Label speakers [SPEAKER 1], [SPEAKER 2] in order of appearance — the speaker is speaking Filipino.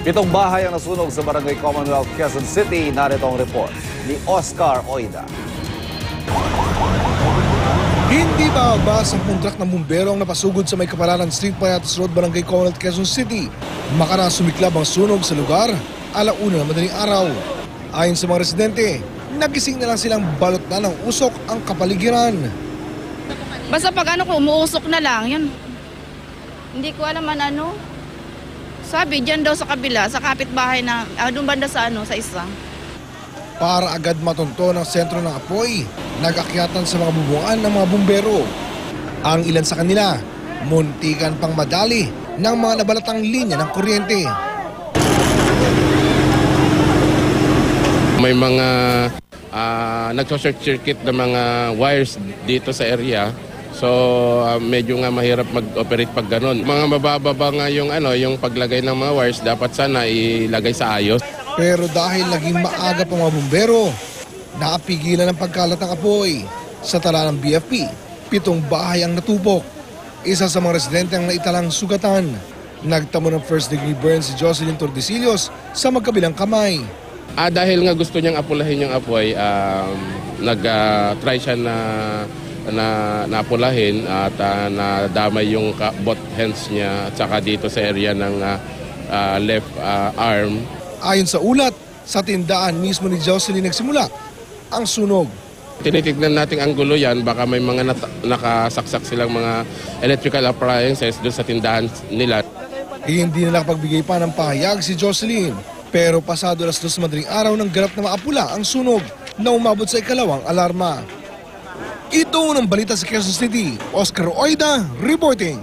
[SPEAKER 1] Pitong bahay ang nasunog sa Barangay Commonwealth, Quezon City. Narito ang report ni Oscar Oida.
[SPEAKER 2] Hindi bababa sa kontrak ng bumbero ang napasugod sa may kapalaran Street, Payatas Road, Barangay Commonwealth, Quezon City. Makaraang sumiklab ang sunog sa lugar, alauna ng madaling araw. Ayon sa mga residente, nagising na lang silang balot na ng usok ang kapaligiran.
[SPEAKER 3] Basta pag umuusok na lang, yun. Hindi ko alam ano. Sabi, dyan daw sa kabila, sa kapitbahay na, doon banda sa sa isa.
[SPEAKER 2] Para agad matunto ng sentro ng apoy, nag-akyatan sa mga bubungan ng mga bumbero. Ang ilan sa kanila, muntikan pang madali ng mga nabalatang linya ng kuryente.
[SPEAKER 4] May mga nagso-short circuit na mga wires dito sa area. So medyo nga mahirap mag-operate pag ganun. Mga mabababa nga yung paglagay ng mga wires, dapat sana ilagay sa ayos.
[SPEAKER 2] Pero dahil naging maaga pa mga bumbero, naapigilan ang pagkalat ng apoy. Sa tala ng BFP, 7 bahay ang natupok. Isa sa mga residente ang naitalang sugatan. Nagtamo ng first degree burn si Jocelyn Tordesillos sa magkabilang kamay.
[SPEAKER 4] Dahil nga gusto niyang apulahin yung apoy, nag-try siya na napulahin at nadamay yung both hands niya at saka dito sa area ng left arm.
[SPEAKER 2] Ayon sa ulat, sa tindahan mismo ni Jocelyn nagsimula ang sunog.
[SPEAKER 4] Tinitignan natin ang gulo yan, baka may mga nakasaksak silang mga electrical appliances doon sa tindahan nila.
[SPEAKER 2] Hindi na nakapagbigay pa ng pahayag si Jocelyn. Pero pasado alas 2 madaling araw ng ganap na maapula ang sunog na umabot sa ikalawang alarma. Ito ng balita sa Quezon City, Oscar Oida reporting.